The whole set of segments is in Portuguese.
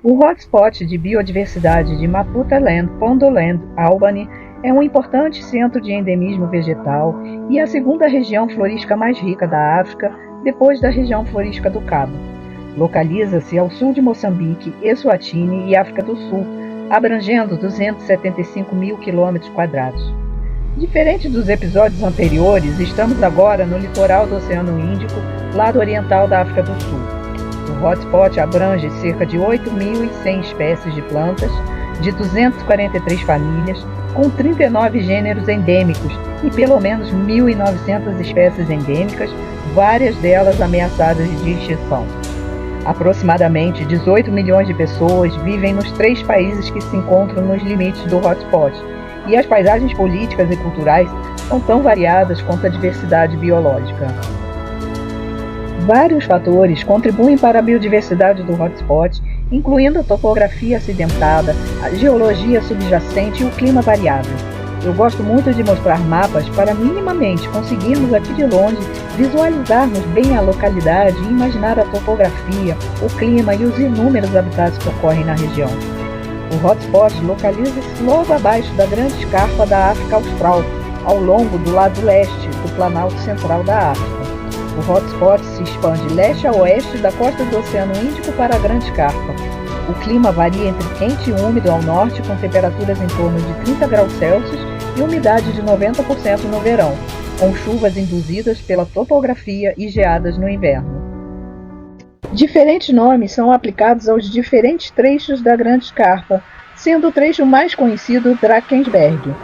O hotspot de biodiversidade de Maputaland, Pondoland, Albany é um importante centro de endemismo vegetal e a segunda região florística mais rica da África, depois da região florística do Cabo. Localiza-se ao sul de Moçambique, Eswatini e África do Sul, abrangendo 275 mil quilômetros quadrados. Diferente dos episódios anteriores, estamos agora no litoral do Oceano Índico, lado oriental da África do Sul. O hotspot abrange cerca de 8.100 espécies de plantas, de 243 famílias, com 39 gêneros endêmicos e pelo menos 1.900 espécies endêmicas, várias delas ameaçadas de extinção. Aproximadamente 18 milhões de pessoas vivem nos 3 países que se encontram nos limites do hotspot, e as paisagens políticas e culturais são tão variadas quanto a diversidade biológica. Vários fatores contribuem para a biodiversidade do hotspot, incluindo a topografia acidentada, a geologia subjacente e o clima variável. Eu gosto muito de mostrar mapas para minimamente conseguirmos aqui de longe visualizarmos bem a localidade e imaginar a topografia, o clima e os inúmeros habitats que ocorrem na região. O hotspot localiza-se logo abaixo da Grande Escarpa da África Austral, ao longo do lado leste do Planalto Central da África. O hotspot se expande leste a oeste da costa do Oceano Índico para a Grande Escarpa. O clima varia entre quente e úmido ao norte, com temperaturas em torno de 30 graus Celsius e umidade de 90% no verão, com chuvas induzidas pela topografia e geadas no inverno. Diferentes nomes são aplicados aos diferentes trechos da Grande Escarpa, sendo o trecho mais conhecido Drakensberg.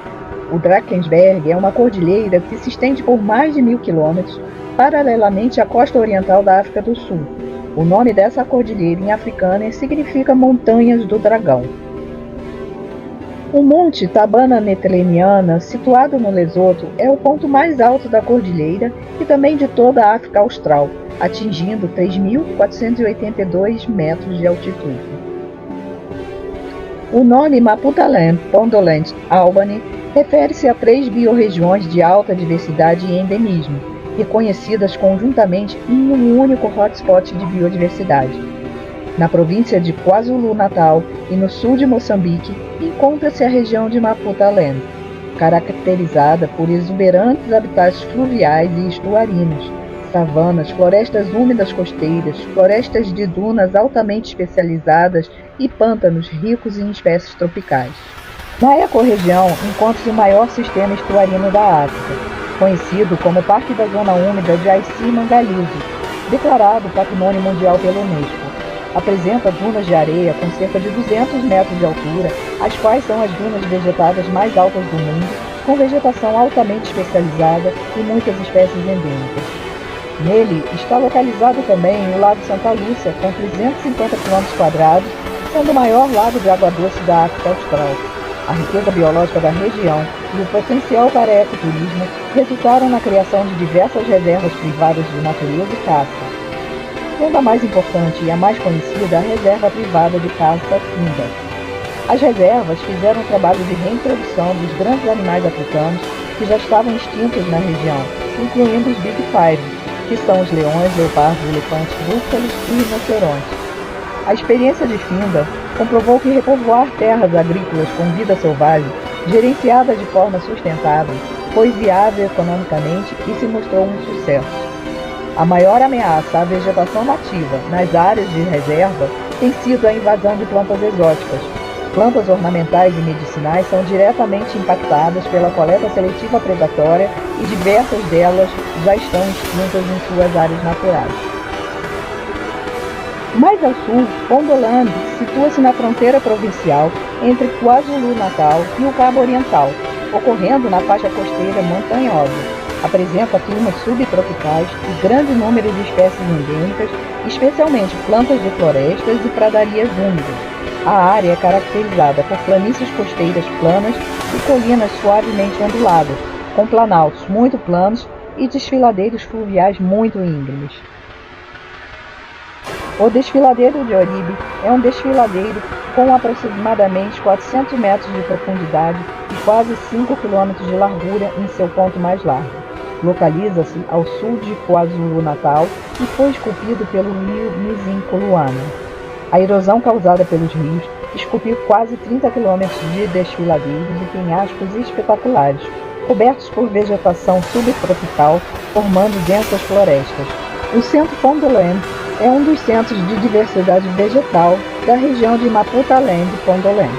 O Drakensberg é uma cordilheira que se estende por mais de 1.000 quilômetros, paralelamente à costa oriental da África do Sul. O nome dessa cordilheira em africâner significa Montanhas do Dragão. O Monte Tabana Netleniana, situado no Lesoto, é o ponto mais alto da cordilheira e também de toda a África Austral, atingindo 3.482 metros de altitude. O nome Maputaland, Pondoland, Albany refere-se a 3 biorregiões de alta diversidade e endemismo, reconhecidas conjuntamente em um único hotspot de biodiversidade. Na província de KwaZulu-Natal e no sul de Moçambique, encontra-se a região de Maputaland, caracterizada por exuberantes habitats fluviais e estuarinos, savanas, florestas úmidas costeiras, florestas de dunas altamente especializadas e pântanos ricos em espécies tropicais. Na ecorregião encontra-se o maior sistema estuarino da África, conhecido como Parque da Zona Úmida de Aici-Mangaliso, declarado Patrimônio Mundial pela Unesco. Apresenta dunas de areia com cerca de 200 metros de altura, as quais são as dunas vegetadas mais altas do mundo, com vegetação altamente especializada e muitas espécies endêmicas. Nele está localizado também o Lago Santa Lúcia, com 350 km², sendo o maior lago de água doce da África Austral. A riqueza biológica da região e o potencial para ecoturismo resultaram na criação de diversas reservas privadas de natureza e caça. Sendo a mais importante e a mais conhecida a Reserva Privada de Caça Pimba. As reservas fizeram um trabalho de reintrodução dos grandes animais africanos que já estavam extintos na região, incluindo os Big Five, que são os leões, leopardos, elefantes, búfalos e rinocerontes. A experiência de Pimba comprovou que repovoar terras agrícolas com vida selvagem, gerenciada de forma sustentável, foi viável economicamente e se mostrou um sucesso. A maior ameaça à vegetação nativa nas áreas de reserva tem sido a invasão de plantas exóticas. Plantas ornamentais e medicinais são diretamente impactadas pela coleta seletiva predatória e diversas delas já estão extintas em suas áreas naturais. Mais ao sul, Pondoland situa-se na fronteira provincial entre KwaZulu-Natal e o Cabo Oriental, ocorrendo na faixa costeira montanhosa. Apresenta climas subtropicais e grande número de espécies endêmicas, especialmente plantas de florestas e pradarias úmidas. A área é caracterizada por planícies costeiras planas e colinas suavemente onduladas, com planaltos muito planos e desfiladeiros fluviais muito íngremes. O desfiladeiro de Oribe é um desfiladeiro com aproximadamente 400 metros de profundidade e quase 5 km de largura em seu ponto mais largo. Localiza-se ao sul de KwaZulu-Natal e foi esculpido pelo rio Mzimkhulwana. A erosão causada pelos rios esculpiu quase 30 quilômetros de desfiladeiros e penhascos espetaculares, cobertos por vegetação subtropical, formando densas florestas. O Centro Pondoland é um dos centros de diversidade vegetal da região de Maputaland-Pondoland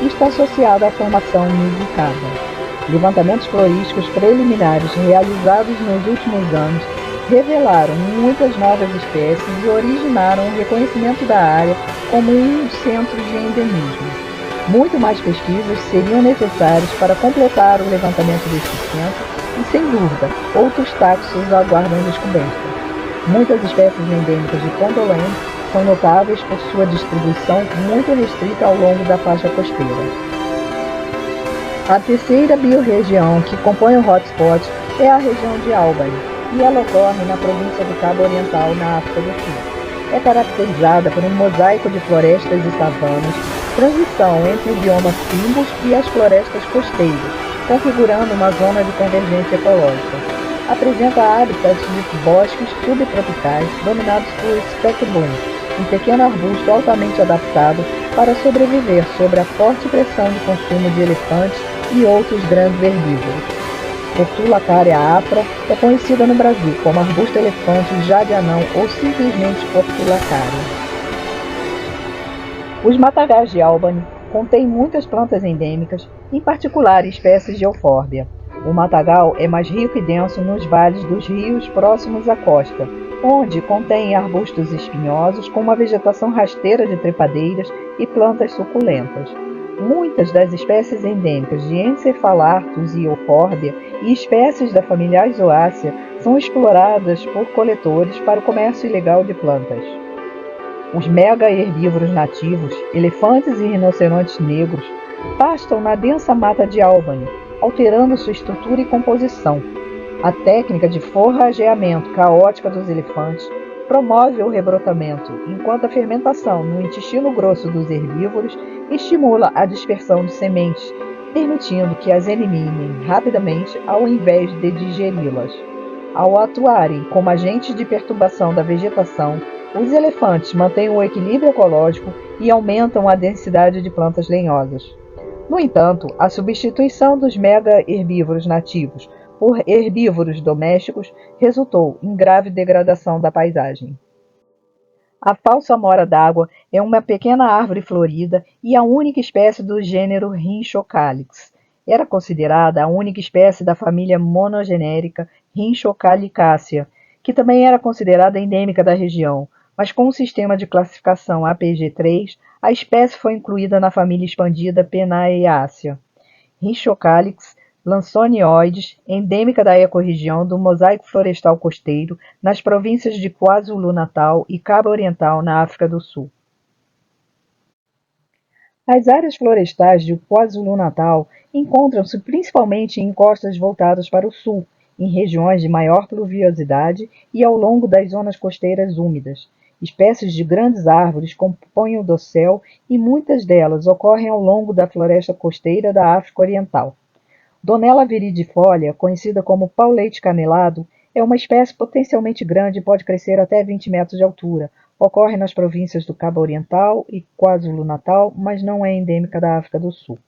e está associado à formação musicada. Levantamentos florísticos preliminares realizados nos últimos anos revelaram muitas novas espécies e originaram o reconhecimento da área como um centro de endemismo. Muito mais pesquisas seriam necessárias para completar o levantamento deste centro e, sem dúvida, outros taxos aguardam descoberta. Muitas espécies endêmicas de Pondoland são notáveis por sua distribuição muito restrita ao longo da faixa costeira. A terceira biorregião que compõe o hotspot é a região de Albany, e ela ocorre na província do Cabo Oriental, na África do Sul. É caracterizada por um mosaico de florestas e savanas, transição entre o bioma Fynbos e as florestas costeiras, configurando uma zona de convergência ecológica. Apresenta hábitats de bosques subtropicais dominados por speckboom, um pequeno arbusto altamente adaptado para sobreviver sob a forte pressão de consumo de elefantes e outros grandes herbívoros. Portulacaria afra é conhecida no Brasil como arbusto elefante, jade-anão ou simplesmente portulacaria. Os matagais de Albany contêm muitas plantas endêmicas, em particular espécies de eufórbia. O matagal é mais rico e denso nos vales dos rios próximos à costa, onde contém arbustos espinhosos com uma vegetação rasteira de trepadeiras e plantas suculentas. Muitas das espécies endêmicas de Encephalartos e Eufórbia e espécies da família Aizoacea são exploradas por coletores para o comércio ilegal de plantas. Os mega-herbívoros nativos, elefantes e rinocerontes negros, pastam na densa mata de Albany, alterando sua estrutura e composição. A técnica de forrageamento caótica dos elefantes promove o rebrotamento, enquanto a fermentação no intestino grosso dos herbívoros estimula a dispersão de sementes, permitindo que as eliminem rapidamente ao invés de digeri-las. Ao atuarem como agentes de perturbação da vegetação, os elefantes mantêm o equilíbrio ecológico e aumentam a densidade de plantas lenhosas. No entanto, a substituição dos mega-herbívoros nativos por herbívoros domésticos resultou em grave degradação da paisagem. A falsa mora d'água é uma pequena árvore florida e a única espécie do gênero Rhinchocalyx. Era considerada a única espécie da família monogenérica Rhinchocalycacea, que também era considerada endêmica da região, mas com o sistema de classificação APG3, a espécie foi incluída na família expandida Penaeacea. Rhinchocalyx lanceolioides, endêmica da ecorregião do mosaico florestal costeiro, nas províncias de KwaZulu-Natal e Cabo Oriental, na África do Sul. As áreas florestais de KwaZulu-Natal encontram-se principalmente em encostas voltadas para o sul, em regiões de maior pluviosidade e ao longo das zonas costeiras úmidas. Espécies de grandes árvores compõem o dossel e muitas delas ocorrem ao longo da floresta costeira da África Oriental. Donella viridifolia, conhecida como pau-leite canelado, é uma espécie potencialmente grande e pode crescer até 20 metros de altura. Ocorre nas províncias do Cabo Oriental e KwaZulu-Natal, mas não é endêmica da África do Sul.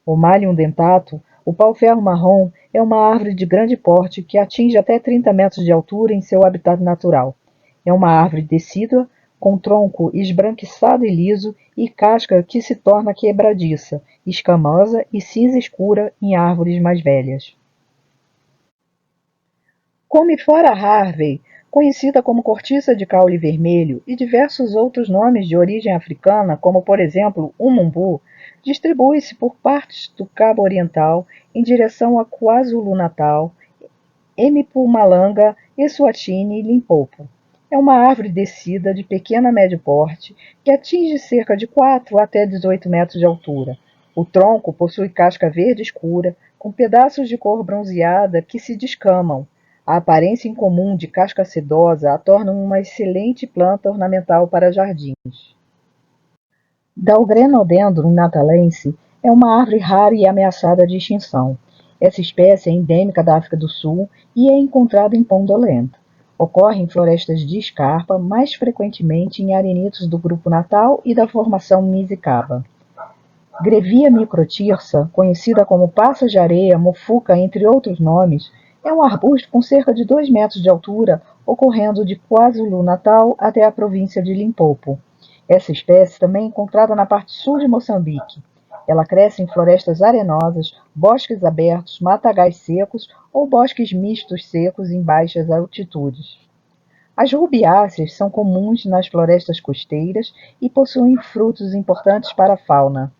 O Mallium dentato, o pau-ferro marrom, é uma árvore de grande porte que atinge até 30 metros de altura em seu habitat natural. É uma árvore decídua, com tronco esbranquiçado e liso e casca que se torna quebradiça, escamosa e cinza escura em árvores mais velhas. Comifora Harvey, conhecida como cortiça de caule vermelho e diversos outros nomes de origem africana, como por exemplo o mumbu, distribui-se por partes do Cabo Oriental em direção a KwaZulu-Natal, Mpumalanga, Eswatini e Limpopo. É uma árvore decida de pequeno a médio porte que atinge cerca de 4 até 18 metros de altura. O tronco possui casca verde escura, com pedaços de cor bronzeada que se descamam. A aparência incomum de casca sedosa a torna uma excelente planta ornamental para jardins. Dalgrenodendron natalense é uma árvore rara e ameaçada de extinção. Essa espécie é endêmica da África do Sul e é encontrada em Pondoland. Ocorre em florestas de escarpa, mais frequentemente em arenitos do grupo natal e da formação Mizicaba. Grevia microtirsa, conhecida como passa de areia, mufuca, entre outros nomes, é um arbusto com cerca de 2 metros de altura, ocorrendo de KwaZulu-Natal até a província de Limpopo. Essa espécie também é encontrada na parte sul de Moçambique. Ela cresce em florestas arenosas, bosques abertos, matagais secos ou bosques mistos secos em baixas altitudes. As rubiáceas são comuns nas florestas costeiras e possuem frutos importantes para a fauna.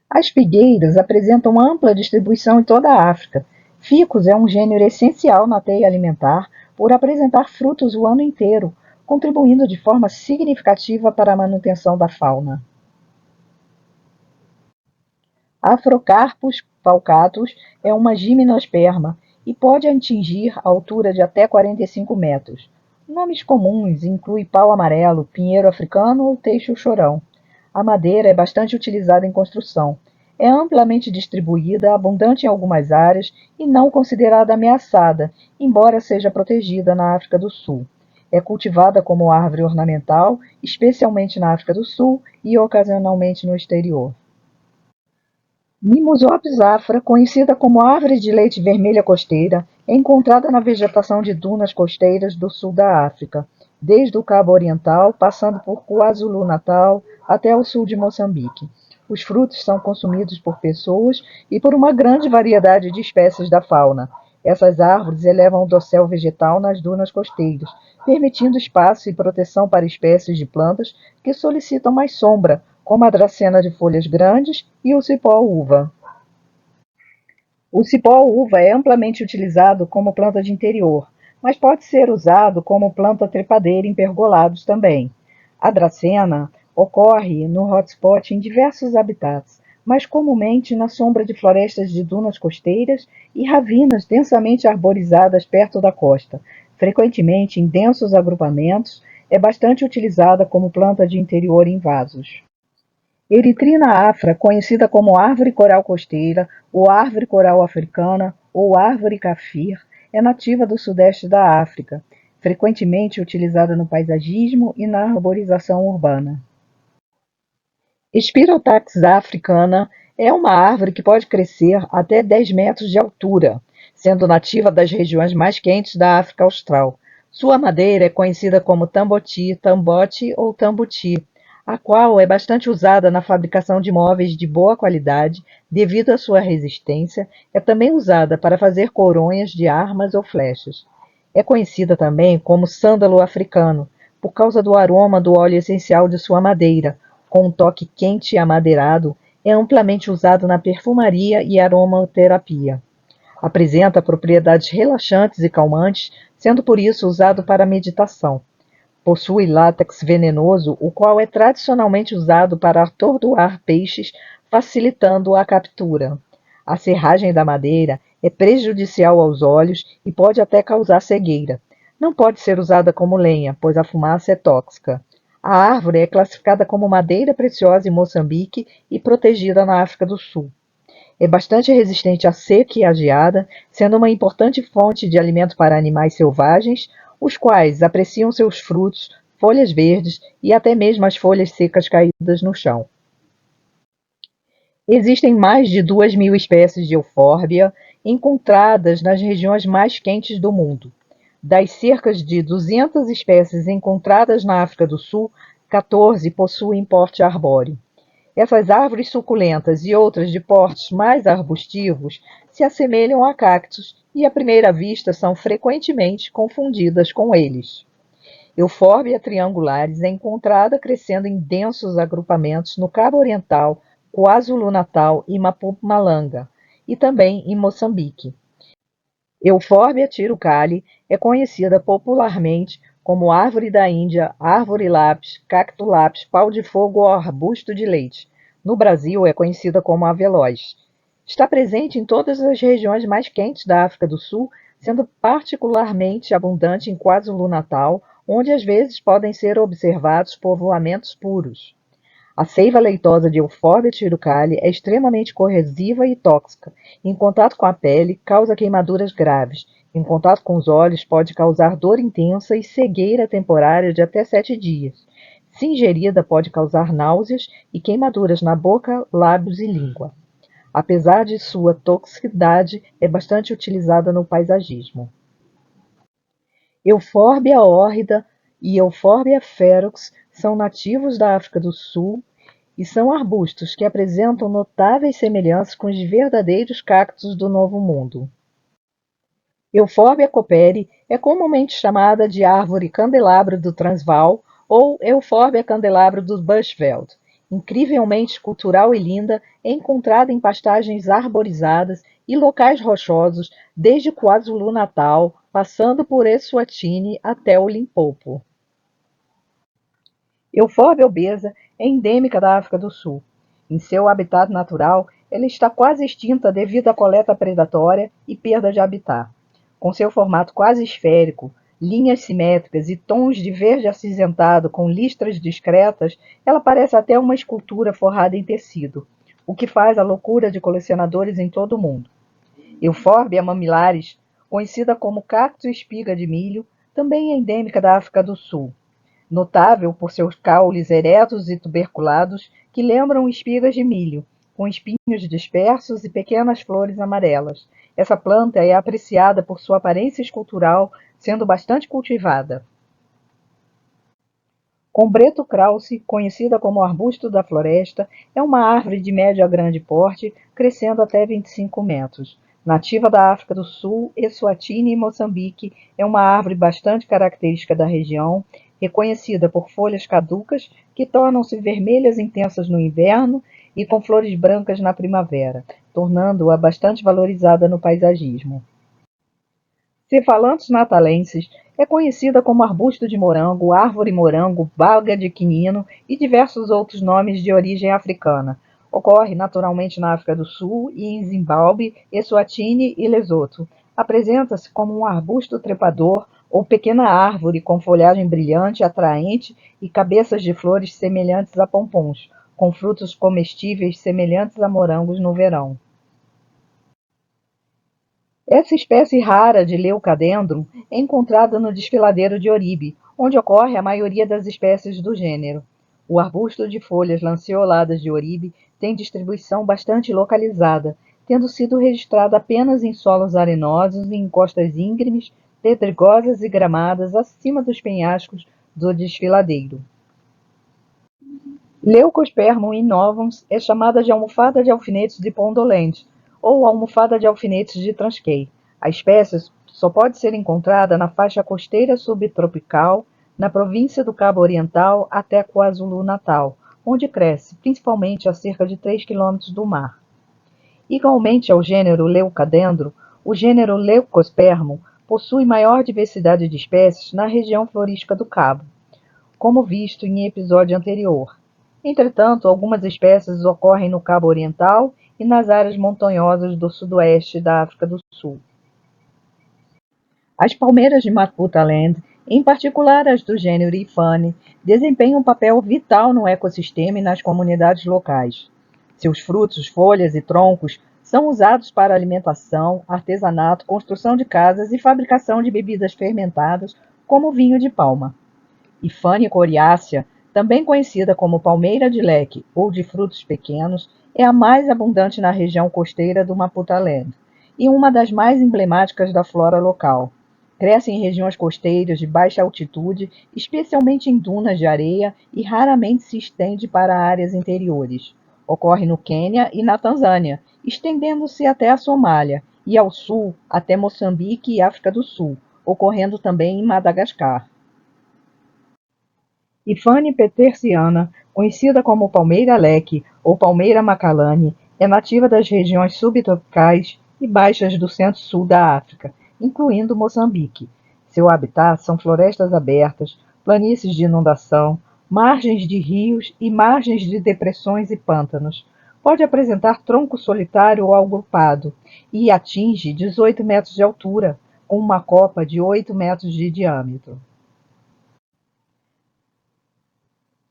As figueiras apresentam ampla distribuição em toda a África. Ficus é um gênero essencial na teia alimentar por apresentar frutos o ano inteiro, contribuindo de forma significativa para a manutenção da fauna. Afrocarpus falcatus é uma gimnosperma e pode atingir a altura de até 45 metros. Nomes comuns incluem pau amarelo, pinheiro africano ou teixo-chorão. A madeira é bastante utilizada em construção. É amplamente distribuída, abundante em algumas áreas e não considerada ameaçada, embora seja protegida na África do Sul. É cultivada como árvore ornamental, especialmente na África do Sul e ocasionalmente no exterior. Mimosopsis afra, conhecida como árvore de leite vermelha costeira, é encontrada na vegetação de dunas costeiras do sul da África, desde o Cabo Oriental, passando por KwaZulu-Natal até o sul de Moçambique. Os frutos são consumidos por pessoas e por uma grande variedade de espécies da fauna. Essas árvores elevam o dossel vegetal nas dunas costeiras, permitindo espaço e proteção para espécies de plantas que solicitam mais sombra, como a dracena de folhas grandes e o cipó-uva. O cipó-uva é amplamente utilizado como planta de interior, mas pode ser usado como planta trepadeira em pergolados também. A dracena ocorre no hotspot em diversos habitats, mas comumente na sombra de florestas de dunas costeiras e ravinas densamente arborizadas perto da costa. Frequentemente em densos agrupamentos, é bastante utilizada como planta de interior em vasos. Eritrina afra, conhecida como árvore coral costeira, ou árvore coral africana, ou árvore cafir, é nativa do sudeste da África, frequentemente utilizada no paisagismo e na arborização urbana. Spirotax africana é uma árvore que pode crescer até 10 metros de altura, sendo nativa das regiões mais quentes da África Austral. Sua madeira é conhecida como tamboti, tambote ou tambuti, a qual é bastante usada na fabricação de móveis de boa qualidade devido à sua resistência. É também usada para fazer coronhas de armas ou flechas. É conhecida também como sândalo africano, por causa do aroma do óleo essencial de sua madeira, com um toque quente e amadeirado, é amplamente usado na perfumaria e aromaterapia. Apresenta propriedades relaxantes e calmantes, sendo por isso usado para meditação. Possui látex venenoso, o qual é tradicionalmente usado para atordoar peixes, facilitando a captura. A serragem da madeira é prejudicial aos olhos e pode até causar cegueira. Não pode ser usada como lenha, pois a fumaça é tóxica. A árvore é classificada como madeira preciosa em Moçambique e protegida na África do Sul. É bastante resistente à seca e à geada, sendo uma importante fonte de alimento para animais selvagens, os quais apreciam seus frutos, folhas verdes e até mesmo as folhas secas caídas no chão. Existem mais de 2.000 espécies de eufórbia encontradas nas regiões mais quentes do mundo. Das cerca de 200 espécies encontradas na África do Sul, 14 possuem porte arbóreo. Essas árvores suculentas e outras de portes mais arbustivos se assemelham a cactos e à primeira vista são frequentemente confundidas com eles. Euphorbia triangulares é encontrada crescendo em densos agrupamentos no Cabo Oriental, KwaZulu-Natal e Mpumalanga, e também em Moçambique. Euphorbia tirucale é conhecida popularmente como árvore da Índia, árvore lápis, cacto lápis, pau de fogo ou arbusto de leite. No Brasil é conhecida como aveloz. Está presente em todas as regiões mais quentes da África do Sul, sendo particularmente abundante em KwaZulu-Natal, onde às vezes podem ser observados povoamentos puros. A seiva leitosa de Euphorbia tirucale é extremamente corrosiva e tóxica. Em contato com a pele, causa queimaduras graves. Em contato com os olhos, pode causar dor intensa e cegueira temporária de até 7 dias. Se ingerida, pode causar náuseas e queimaduras na boca, lábios e língua. Apesar de sua toxicidade, é bastante utilizada no paisagismo. Euphorbia hórrida e Euphorbia ferox são nativos da África do Sul e são arbustos que apresentam notáveis semelhanças com os verdadeiros cactos do Novo Mundo. Euphorbia cooperi é comumente chamada de árvore candelabro do Transvaal ou Euphorbia candelabro do Bushveld. Incrivelmente cultural e linda, é encontrada em pastagens arborizadas e locais rochosos, desde KwaZulu-Natal, passando por Eswatini até o Limpopo. Euphorbia obesa é endêmica da África do Sul. Em seu habitat natural, ela está quase extinta devido à coleta predatória e perda de habitat. Com seu formato quase esférico, linhas simétricas e tons de verde acinzentado com listras discretas, ela parece até uma escultura forrada em tecido, o que faz a loucura de colecionadores em todo o mundo. Euphorbia mamilaris, conhecida como cacto espiga de milho, também é endêmica da África do Sul, notável por seus caules eretos e tuberculados que lembram espigas de milho, com espinhos dispersos e pequenas flores amarelas. Essa planta é apreciada por sua aparência escultural, sendo bastante cultivada. Combreto krausse, conhecida como arbusto da floresta, é uma árvore de médio a grande porte, crescendo até 25 metros. Nativa da África do Sul, Eswatini e Moçambique, é uma árvore bastante característica da região, reconhecida por folhas caducas que tornam-se vermelhas intensas no inverno e com flores brancas na primavera, tornando-a bastante valorizada no paisagismo. Cefalanthus natalensis é conhecida como arbusto de morango, árvore morango, baga de quinino e diversos outros nomes de origem africana. Ocorre naturalmente na África do Sul e em Zimbábue, Eswatini e Lesoto. Apresenta-se como um arbusto trepador ou pequena árvore com folhagem brilhante, atraente e cabeças de flores semelhantes a pompons, com frutos comestíveis semelhantes a morangos no verão. Essa espécie rara de Leucadendron é encontrada no desfiladeiro de Oribe, onde ocorre a maioria das espécies do gênero. O arbusto de folhas lanceoladas de Oribe tem distribuição bastante localizada, tendo sido registrado apenas em solos arenosos e em costas íngremes, pedregosas e gramadas acima dos penhascos do desfiladeiro. Leucospermum innovans é chamada de almofada de alfinetes de Pondoland, ou almofada de alfinetes de Transkei. A espécie só pode ser encontrada na faixa costeira subtropical, na província do Cabo Oriental até KwaZulu-Natal, onde cresce, principalmente a cerca de 3 km do mar. Igualmente ao gênero Leucadendron, o gênero Leucospermum possui maior diversidade de espécies na região florística do Cabo, como visto em episódio anterior. Entretanto, algumas espécies ocorrem no Cabo Oriental e nas áreas montanhosas do sudoeste da África do Sul. As palmeiras de Maputaland, em particular as do gênero Ifane, desempenham um papel vital no ecossistema e nas comunidades locais. Seus frutos, folhas e troncos são usados para alimentação, artesanato, construção de casas e fabricação de bebidas fermentadas, como vinho de palma. Ifane coriácea, também conhecida como palmeira de leque ou de frutos pequenos, é a mais abundante na região costeira do Maputaland e uma das mais emblemáticas da flora local. Cresce em regiões costeiras de baixa altitude, especialmente em dunas de areia, e raramente se estende para áreas interiores. Ocorre no Quênia e na Tanzânia, estendendo-se até a Somália, e ao sul até Moçambique e África do Sul, ocorrendo também em Madagascar. Ifane petersiana, conhecida como palmeira leque ou palmeira macalane, é nativa das regiões subtropicais e baixas do centro-sul da África, incluindo Moçambique. Seu habitat são florestas abertas, planícies de inundação, margens de rios e margens de depressões e pântanos. Pode apresentar tronco solitário ou agrupado e atinge 18 metros de altura, com uma copa de 8 metros de diâmetro.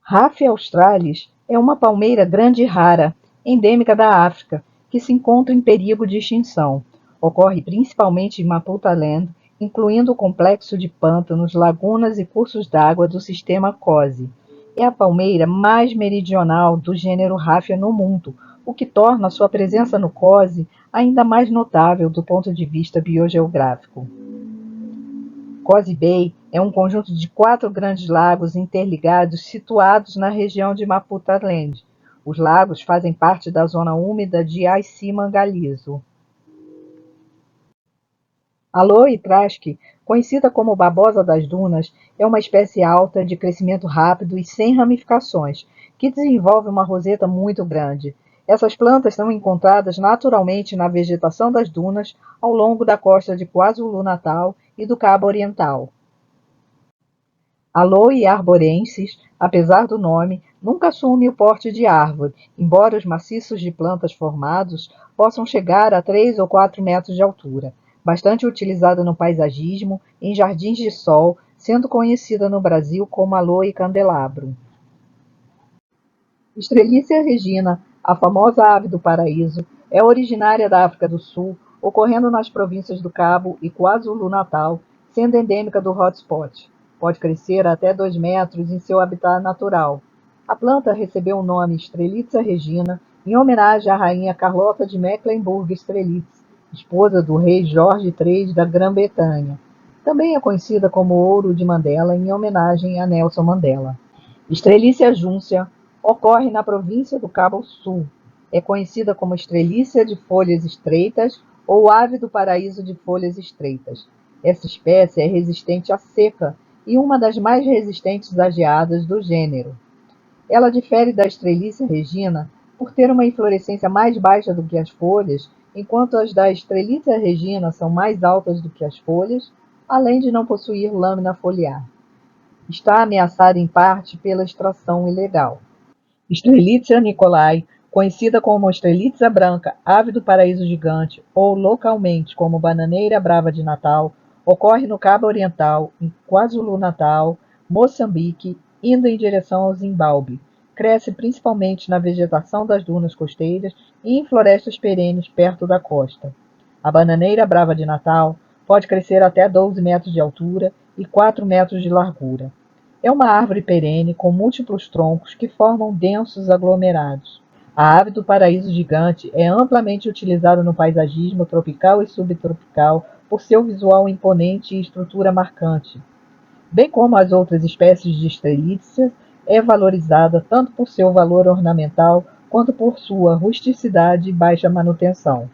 Raphia australis é uma palmeira grande e rara, endêmica da África, que se encontra em perigo de extinção. Ocorre principalmente em Maputaland incluindo o complexo de pântanos, lagunas e cursos d'água do sistema Cosi. É a palmeira mais meridional do gênero Raffia no mundo, o que torna sua presença no Cosi ainda mais notável do ponto de vista biogeográfico. Cosi Bay é um conjunto de 4 grandes lagos interligados situados na região de Maputaland. Os lagos fazem parte da zona úmida de Aici-Mangaliso. A Loe Trask, conhecida como babosa das dunas, é uma espécie alta de crescimento rápido e sem ramificações, que desenvolve uma roseta muito grande. Essas plantas são encontradas naturalmente na vegetação das dunas ao longo da costa de KwaZulu-Natal e do Cabo Oriental. Aloe arborensis, apesar do nome, nunca assume o porte de árvore, embora os maciços de plantas formados possam chegar a 3 ou 4 metros de altura. Bastante utilizada no paisagismo, em jardins de sol, sendo conhecida no Brasil como Aloe candelabrum. Estrelícia regina, a famosa ave do paraíso, é originária da África do Sul, ocorrendo nas províncias do Cabo e KwaZulu-Natal, sendo endêmica do hotspot. Pode crescer até 2 metros em seu habitat natural. A planta recebeu o nome Strelitzia regina em homenagem à rainha Carlota de Mecklenburg-Strelitz, esposa do rei Jorge III da Grã-Bretanha. Também é conhecida como ouro de Mandela em homenagem a Nelson Mandela. Strelitzia juncea ocorre na província do Cabo Sul. É conhecida como estrelícia de folhas estreitas ou ave do paraíso de folhas estreitas. Essa espécie é resistente à seca e uma das mais resistentes às geadas do gênero. Ela difere da Strelitzia regina por ter uma inflorescência mais baixa do que as folhas, enquanto as da Strelitzia regina são mais altas do que as folhas, além de não possuir lâmina foliar. Está ameaçada em parte pela extração ilegal. Strelitzia nicolai, conhecida como Strelitzia branca, ave do paraíso gigante, ou localmente como bananeira brava de Natal, ocorre no Cabo Oriental, em KwaZulu-Natal, Moçambique, indo em direção ao Zimbábue. Cresce principalmente na vegetação das dunas costeiras e em florestas perenes perto da costa. A bananeira brava de Natal pode crescer até 12 metros de altura e 4 metros de largura. É uma árvore perene com múltiplos troncos que formam densos aglomerados. A ave do paraíso gigante é amplamente utilizada no paisagismo tropical e subtropical por seu visual imponente e estrutura marcante. Bem como as outras espécies de Strelitzia, é valorizada tanto por seu valor ornamental quanto por sua rusticidade e baixa manutenção.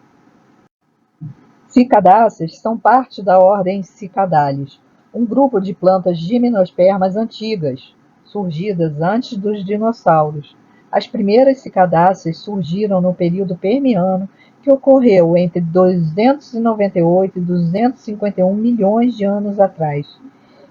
Cicadáceas são parte da ordem Cicadales, um grupo de plantas gimnospermas antigas, surgidas antes dos dinossauros. As primeiras cicadáceas surgiram no período Permiano, que ocorreu entre 298 e 251 milhões de anos atrás.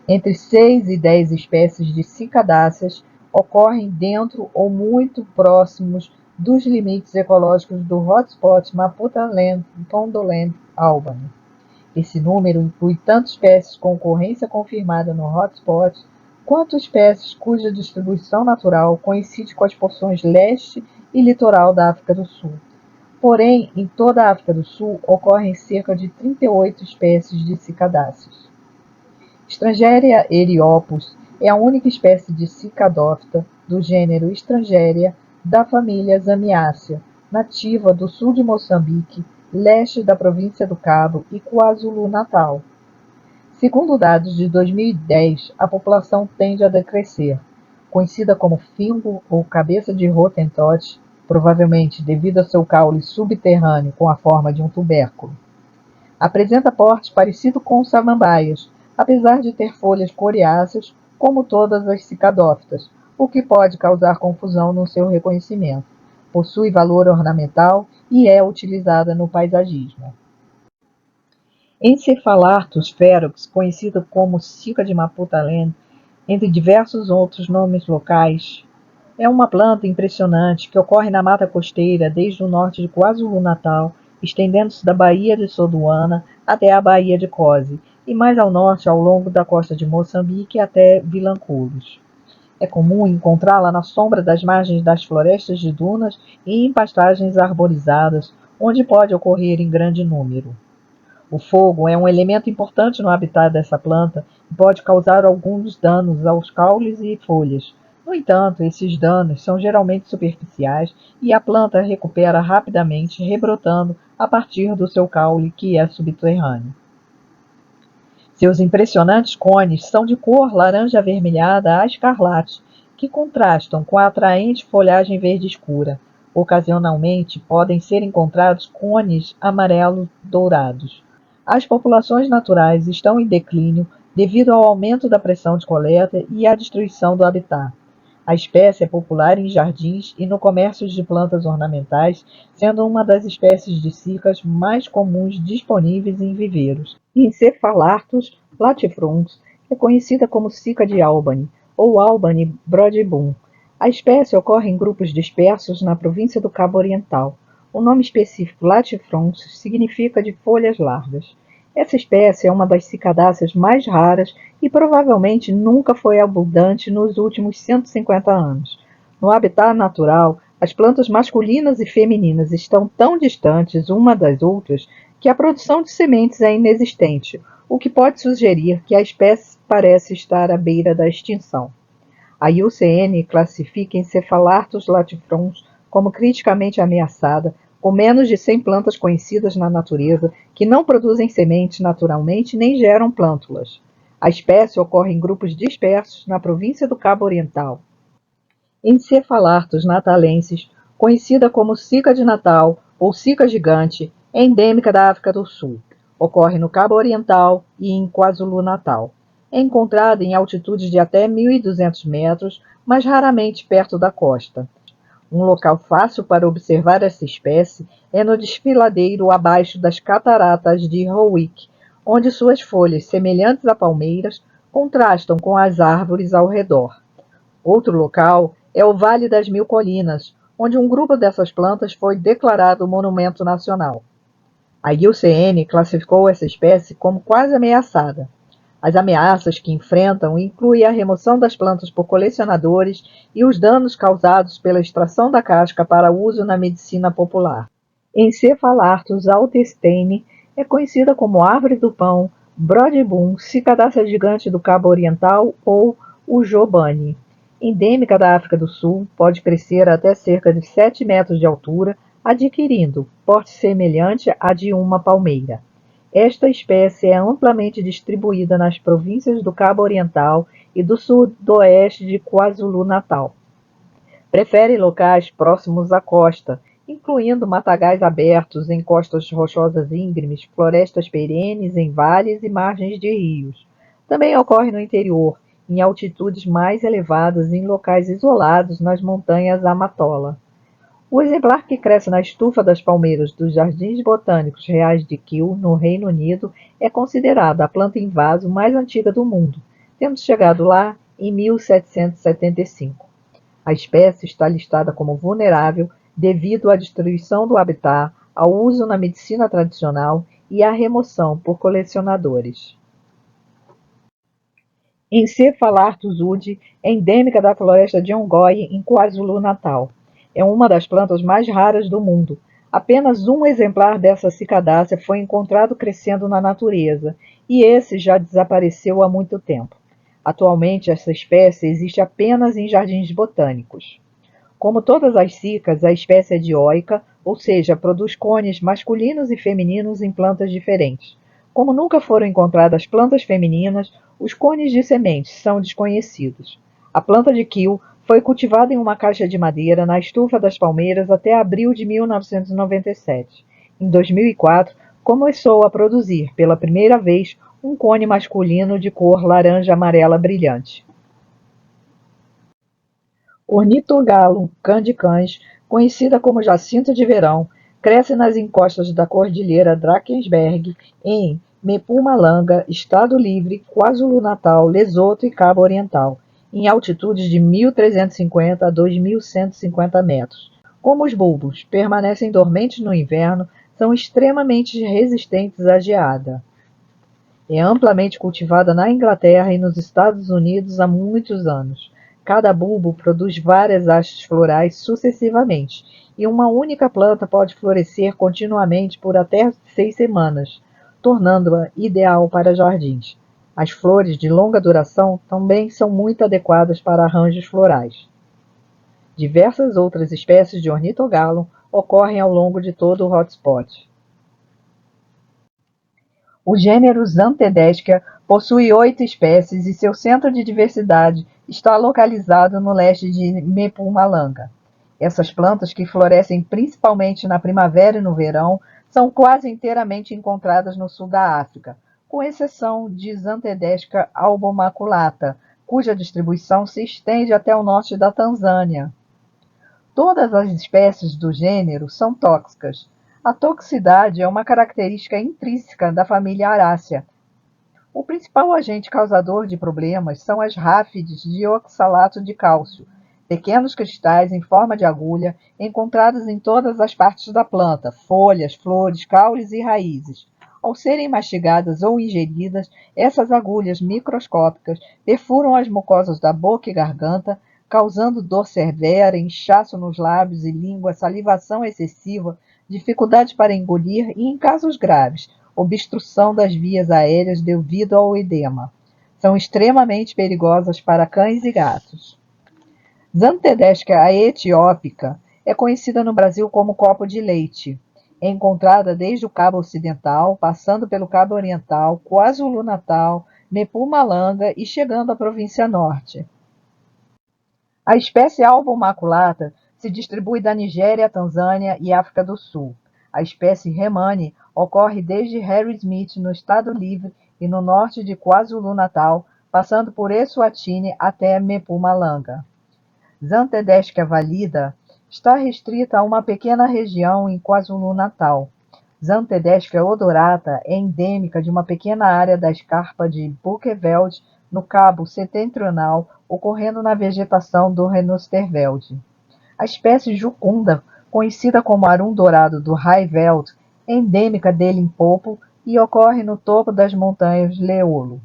Entre 6 e 10 espécies de cicadáceas ocorrem dentro ou muito próximos dos limites ecológicos do hotspot Maputaland-Pondoland Albany. Esse número inclui tanto espécies com ocorrência confirmada no hotspot, quanto espécies cuja distribuição natural coincide com as porções leste e litoral da África do Sul. Porém, em toda a África do Sul ocorrem cerca de 38 espécies de cicadáceas. Strangeria eriopus é a única espécie de cicadófita do gênero Strangeria da família Zamiácea, nativa do sul de Moçambique, leste da província do Cabo e KwaZulu-Natal. Segundo dados de 2010, a população tende a decrescer. Conhecida como fingo ou cabeça de Hottentot, provavelmente devido ao seu caule subterrâneo com a forma de um tubérculo. Apresenta porte parecido com samambaias, apesar de ter folhas coriáceas, como todas as cicadófitas, o que pode causar confusão no seu reconhecimento. Possui valor ornamental e é utilizada no paisagismo. Encephalartos ferox, conhecido como cica de Maputaland, entre diversos outros nomes locais, é uma planta impressionante que ocorre na mata costeira desde o norte de KwaZulu-Natal, estendendo-se da Baía de Soduana até a Baía de Cosi, e mais ao norte ao longo da costa de Moçambique até Vilanculos. É comum encontrá-la na sombra das margens das florestas de dunas e em pastagens arborizadas, onde pode ocorrer em grande número. O fogo é um elemento importante no habitat dessa planta e pode causar alguns danos aos caules e folhas. No entanto, esses danos são geralmente superficiais e a planta recupera rapidamente, rebrotando a partir do seu caule, que é subterrâneo. Seus impressionantes cones são de cor laranja avermelhada a escarlate, que contrastam com a atraente folhagem verde escura. Ocasionalmente podem ser encontrados cones amarelo-dourados. As populações naturais estão em declínio devido ao aumento da pressão de coleta e à destruição do habitat. A espécie é popular em jardins e no comércio de plantas ornamentais, sendo uma das espécies de cicas mais comuns disponíveis em viveiros. Encephalartos latifrons é conhecida como cica de Albany ou Albany broadboom. A espécie ocorre em grupos dispersos na província do Cabo Oriental. O nome específico latifrons significa de folhas largas. Essa espécie é uma das cicadáceas mais raras e provavelmente nunca foi abundante nos últimos 150 anos. No habitat natural, as plantas masculinas e femininas estão tão distantes uma das outras que a produção de sementes é inexistente, o que pode sugerir que a espécie parece estar à beira da extinção. A IUCN classifica Encephalartos latifrons como criticamente ameaçada, com menos de 100 plantas conhecidas na natureza que não produzem sementes naturalmente nem geram plântulas. A espécie ocorre em grupos dispersos na província do Cabo Oriental. Encephalartos natalensis, conhecida como cica de Natal ou cica gigante, é endêmica da África do Sul. Ocorre no Cabo Oriental e em KwaZulu-Natal. É encontrada em altitudes de até 1.200 metros, mas raramente perto da costa. Um local fácil para observar essa espécie é no desfiladeiro abaixo das cataratas de Howick, onde suas folhas, semelhantes a palmeiras, contrastam com as árvores ao redor. Outro local é o Vale das Mil Colinas, onde um grupo dessas plantas foi declarado monumento nacional. A IUCN classificou essa espécie como quase ameaçada. As ameaças que enfrentam incluem a remoção das plantas por colecionadores e os danos causados pela extração da casca para uso na medicina popular. Encephalartos altesteini é conhecida como árvore do pão, broadboom, cicadácea gigante do Cabo Oriental ou ujobane. Endêmica da África do Sul, pode crescer até cerca de 7 metros de altura, adquirindo porte semelhante à de uma palmeira. Esta espécie é amplamente distribuída nas províncias do Cabo Oriental e do sudoeste de KwaZulu-Natal. Prefere locais próximos à costa, incluindo matagais abertos, encostas rochosas íngremes, florestas perenes em vales e margens de rios. Também ocorre no interior, em altitudes mais elevadas e em locais isolados nas montanhas Amatola. O exemplar que cresce na estufa das palmeiras dos Jardins Botânicos Reais de Kew, no Reino Unido, é considerada a planta em vaso mais antiga do mundo, tendo chegado lá em 1775. A espécie está listada como vulnerável devido à destruição do habitat, ao uso na medicina tradicional e à remoção por colecionadores. Encephalartos udi é endêmica da floresta de Ongoye, em KwaZulu-Natal. É uma das plantas mais raras do mundo. Apenas um exemplar dessa cicadácea foi encontrado crescendo na natureza, e esse já desapareceu há muito tempo. Atualmente, essa espécie existe apenas em jardins botânicos. Como todas as cicas, a espécie é dioica, ou seja, produz cones masculinos e femininos em plantas diferentes. Como nunca foram encontradas plantas femininas, os cones de sementes são desconhecidos. A planta de Kew foi cultivada em uma caixa de madeira na estufa das palmeiras até abril de 1997. Em 2004, começou a produzir, pela primeira vez, um cone masculino de cor laranja-amarela brilhante. Ornitogalum candicans, conhecida como jacinto de verão, cresce nas encostas da cordilheira Drakensberg, em Mpumalanga, Estado Livre, KwaZulu-Natal, Lesoto e Cabo Oriental, em altitudes de 1.350 a 2.150 metros. Como os bulbos permanecem dormentes no inverno, são extremamente resistentes à geada. É amplamente cultivada na Inglaterra e nos Estados Unidos há muitos anos. Cada bulbo produz várias hastes florais sucessivamente, e uma única planta pode florescer continuamente por até 6 semanas. tornando-a ideal para jardins. As flores de longa duração também são muito adequadas para arranjos florais. Diversas outras espécies de ornitogalo ocorrem ao longo de todo o hotspot. O gênero Xantedesca possui 8 espécies e seu centro de diversidade está localizado no leste de Mpumalanga. Essas plantas, que florescem principalmente na primavera e no verão, são quase inteiramente encontradas no sul da África, com exceção de Xantedesca albomaculata, cuja distribuição se estende até o norte da Tanzânia. Todas as espécies do gênero são tóxicas. A toxicidade é uma característica intrínseca da família Arácea. O principal agente causador de problemas são as ráfides de oxalato de cálcio, pequenos cristais em forma de agulha encontrados em todas as partes da planta, folhas, flores, caules e raízes. Ao serem mastigadas ou ingeridas, essas agulhas microscópicas perfuram as mucosas da boca e garganta, causando dor severa, inchaço nos lábios e língua, salivação excessiva, dificuldade para engolir e, em casos graves, obstrução das vias aéreas devido ao edema. São extremamente perigosas para cães e gatos. Xantedesca aetiópica é conhecida no Brasil como copo de leite. É encontrada desde o Cabo Ocidental, passando pelo Cabo Oriental, KwaZulu-Natal, Mpumalanga e chegando à província Norte. A espécie albomaculata se distribui da Nigéria à Tanzânia e África do Sul. A espécie remani ocorre desde Harrismith, no Estado Livre e no norte de KwaZulu-Natal, passando por Eswatini até Mpumalanga. Xantedesca valida está restrita a uma pequena região em KwaZulu-Natal. Xantedesca odorata é endêmica de uma pequena área da escarpa de Buckeveld, no Cabo Setentrional, ocorrendo na vegetação do Renosterveld. A espécie jucunda, conhecida como arum dourado do Highveld, é endêmica de Limpopo e ocorre no topo das montanhas Leolo.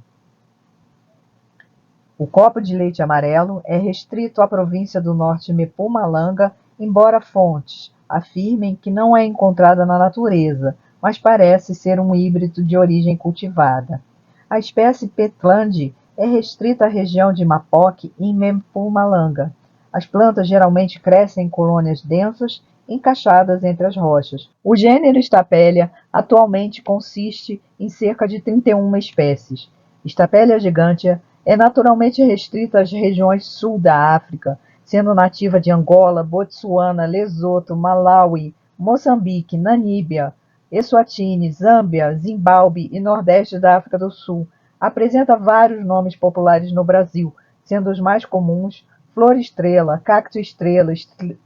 O copo de leite amarelo é restrito à província do norte Mpumalanga, embora fontes afirmem que não é encontrada na natureza, mas parece ser um híbrido de origem cultivada. A espécie Petland é restrita à região de Mapoque, em Mpumalanga. As plantas geralmente crescem em colônias densas, encaixadas entre as rochas. O gênero Stapelia atualmente consiste em cerca de 31 espécies. Stapelia gigantea é naturalmente restrita às regiões sul da África, sendo nativa de Angola, Botsuana, Lesoto, Malawi, Moçambique, Namíbia, Eswatini, Zâmbia, Zimbábue e nordeste da África do Sul. Apresenta vários nomes populares no Brasil, sendo os mais comuns flor-estrela, cacto-estrela,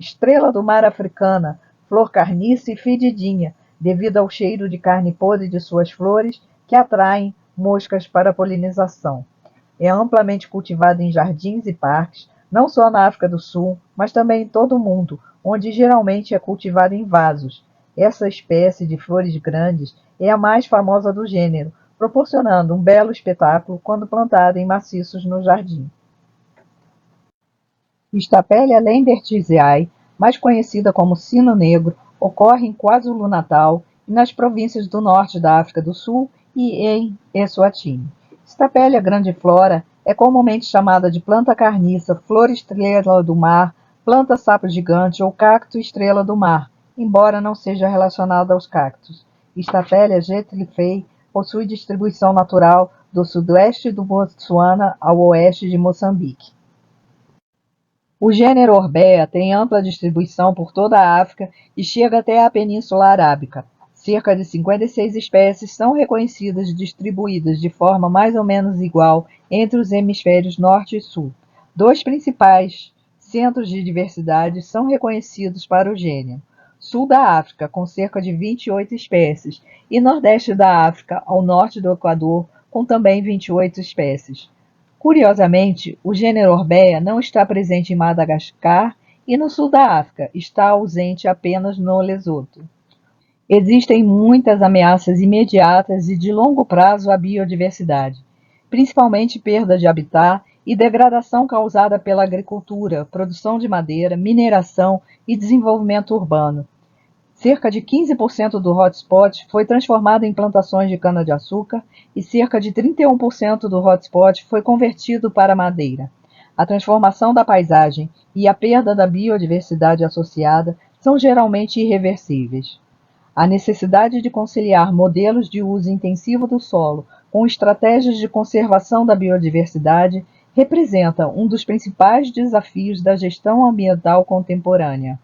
estrela do mar africana, flor carniça e fedidinha, devido ao cheiro de carne podre de suas flores que atraem moscas para a polinização. É amplamente cultivada em jardins e parques, não só na África do Sul, mas também em todo o mundo, onde geralmente é cultivada em vasos. Essa espécie de flores grandes é a mais famosa do gênero, proporcionando um belo espetáculo quando plantada em maciços no jardim. Stapelia lambertiziae, mais conhecida como sino negro, ocorre em KwaZulu-Natal e nas províncias do norte da África do Sul e em Eswatini. Stapelia grandiflora é comumente chamada de planta carniça, flor estrela do mar, planta sapo gigante ou cacto estrela do mar, embora não seja relacionada aos cactos. Stapelia getlifei possui distribuição natural do sudoeste do Botsuana ao oeste de Moçambique. O gênero Orbea tem ampla distribuição por toda a África e chega até a Península Arábica. Cerca de 56 espécies são reconhecidas e distribuídas de forma mais ou menos igual entre os hemisférios norte e sul. Dois principais centros de diversidade são reconhecidos para o gênero: sul da África, com cerca de 28 espécies, e nordeste da África, ao norte do Equador, com também 28 espécies. Curiosamente, o gênero Orbea não está presente em Madagascar e no sul da África, está ausente apenas no Lesoto. Existem muitas ameaças imediatas e de longo prazo à biodiversidade, principalmente perda de habitat e degradação causada pela agricultura, produção de madeira, mineração e desenvolvimento urbano. Cerca de 15% do hotspot foi transformado em plantações de cana-de-açúcar e cerca de 31% do hotspot foi convertido para madeira. A transformação da paisagem e a perda da biodiversidade associada são geralmente irreversíveis. A necessidade de conciliar modelos de uso intensivo do solo com estratégias de conservação da biodiversidade representa um dos principais desafios da gestão ambiental contemporânea.